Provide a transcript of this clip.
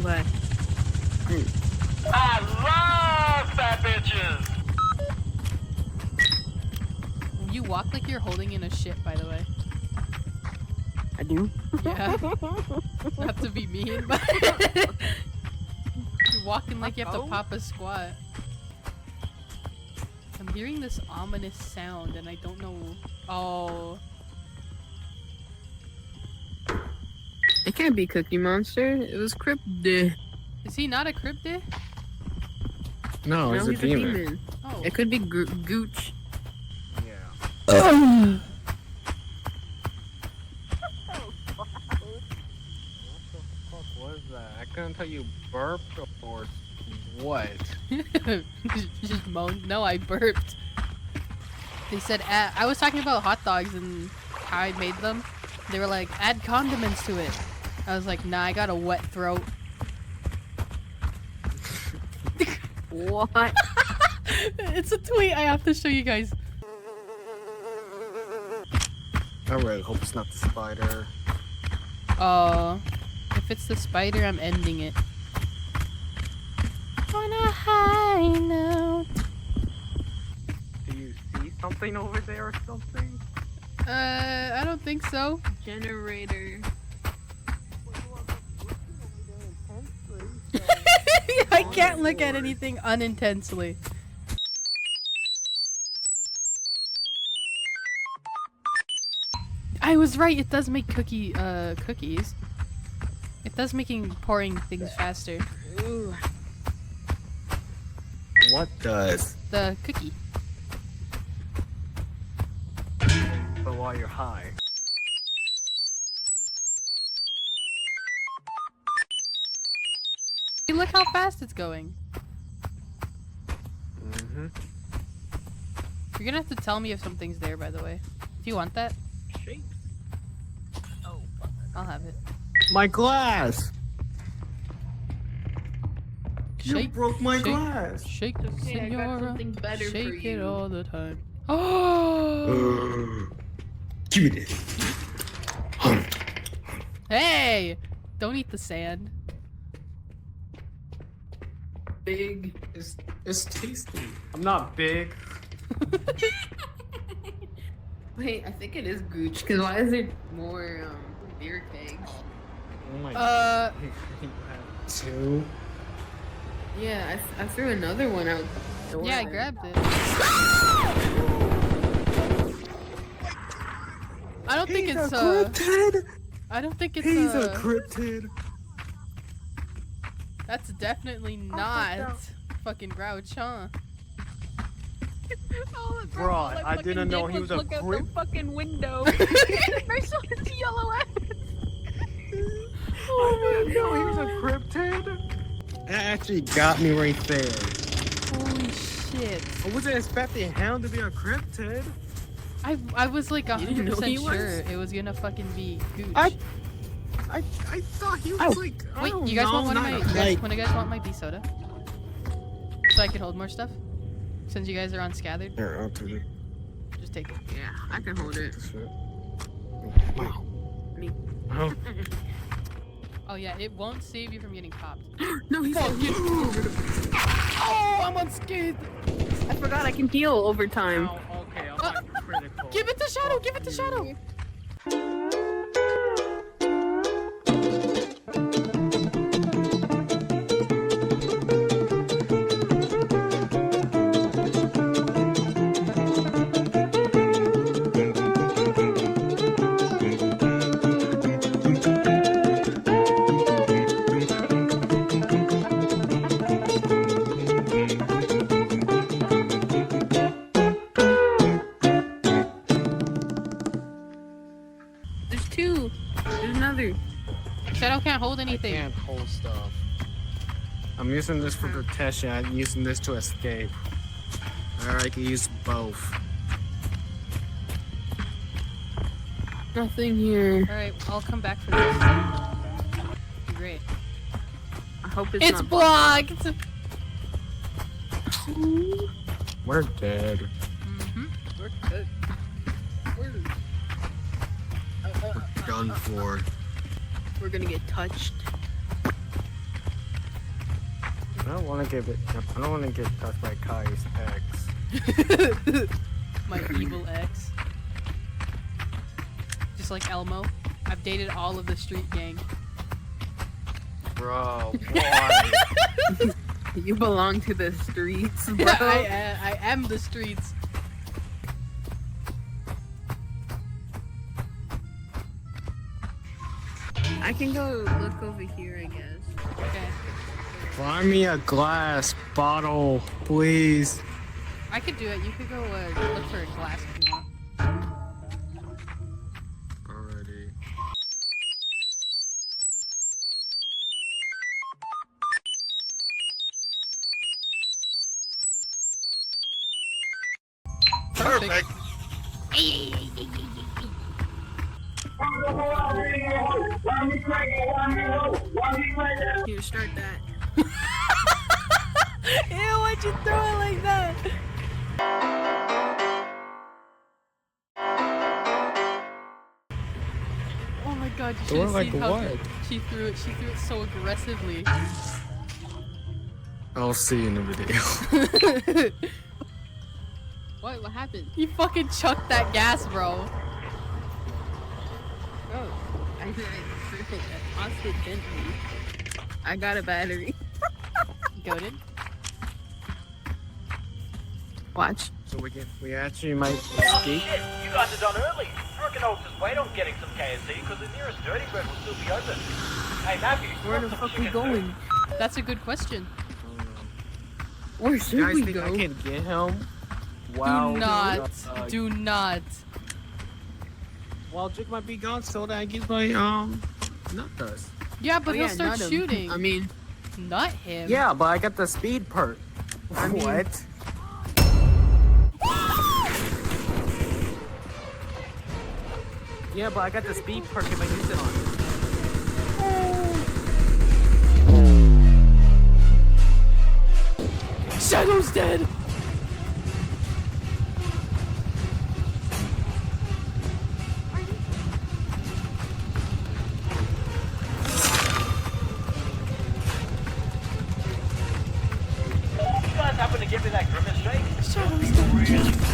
Bye. I love fat bitches! You walk like you're holding in a shit, by the way. I do? Yeah. Not to be mean, but you're walking like you have to pop a squat. I'm hearing this ominous sound and I don't know. Oh. It can't be Cookie Monster. It was Cryptid. Is he not a cryptid? No, he's a demon. Oh. It could be Gooch. Yeah. What was that? I couldn't tell you burped or what. Just moaned. No, I burped. They said I was talking about hot dogs and how I made them. They were like, add condiments to it. I was like, nah, I got a wet throat. What? It's a tweet. I have to show you guys. I really hope it's not the spider. If it's the spider, I'm ending it. On a high note. Do you see something over there or something? I don't think so. Generator. I can't look at anything unintensely. I was right. It does make cookies. It does making pouring things faster. Ooh. What does? The cookie. But while you're high. Hey, look how fast it's going. Mm-hmm. You're gonna have to tell me if something's there, by the way. Do you want that? Shake. Oh, fuck. I'll have it. My glass! You Shake, broke my shake, glass! Shake, Okay, I got senora. something better for Shake it you. all the time. Oh! Give me this. Hey! Don't eat the sand. Big. It's tasty. I'm not big. Wait, I think it is Gooch. Because why is there more beer kegs? Oh my god. You have two? Yeah, I threw another one out. the door Yeah, I there. grabbed it. I don't think it's cryptid! I don't think it's He's a cryptid! That's definitely not fucking Grouch, huh? Oh, Bro, I didn't know he was a look out the crypt. fucking window. I saw his yellow ass. I didn't know he was a cryptid! That actually got me right there. Holy shit. I wasn't expecting him to be a cryptid. I was like didn't know he 100% was? sure it was gonna fucking be Gooch. I thought he was like. I Wait, don't you guys know, want one of my? not You guys, like- when you guys want my bee soda, so I can hold more stuff. Since you guys are on Scathered, Here, I'll take it. just take it. Yeah, I can hold it. Shit. Wow. Me. Oh. Oh yeah, it won't save you from getting popped. No, he's Fuck you. Oh, I'm unscathed. I forgot I can heal over time. Oh, okay, I'm not critical. Give it to Shadow. Give it to Shadow. There's two. There's another. Shadow can't hold I anything. can't hold stuff. I'm using this for protection. I'm using this to escape. Or I can use both. Nothing here. All right, I'll come back for this. Great. I hope it's, It's not blocked. We're dead. Mm-hmm. We're good. Done for. We're gonna get touched. I don't want to get touched by Kai's ex. My evil ex. Just like Elmo, I've dated all of the street gang. Bro, why? You belong to the streets, bro. I am the streets. I can go look over here, I guess. Okay. Find me a glass bottle, please. I could do it. You could go look for a glass if you want. Already. Perfect. Here, start that. Ew, why'd you throw it like that? Oh my god, you should have like seen how what? she threw it. She threw it so aggressively. I'll see you in the video. What happened? You fucking chucked that gas, bro. Oh, I tossed it gently. I got a battery. Goated. Watch. So we actually might Oh escape. shit, you guys are done early. I reckon I'll just wait on getting some KFC because the nearest Dirty Bread will still be open. Hey Matthew, Where the want some fuck we chicken going? That's a good question. Where You should guys we think go? I can get him? Wow. Do not. Do not. Well, Jake might be gone so that I get my nut dust. Yeah, but Oh, he'll yeah, start not him. shooting. I mean, Not him. Yeah, but I got the speed perk. I mean- What? Yeah, but I got the speed perk if I use it on it. Shadow's dead. You guys happen to give me that grimace shake? Shadow's dead.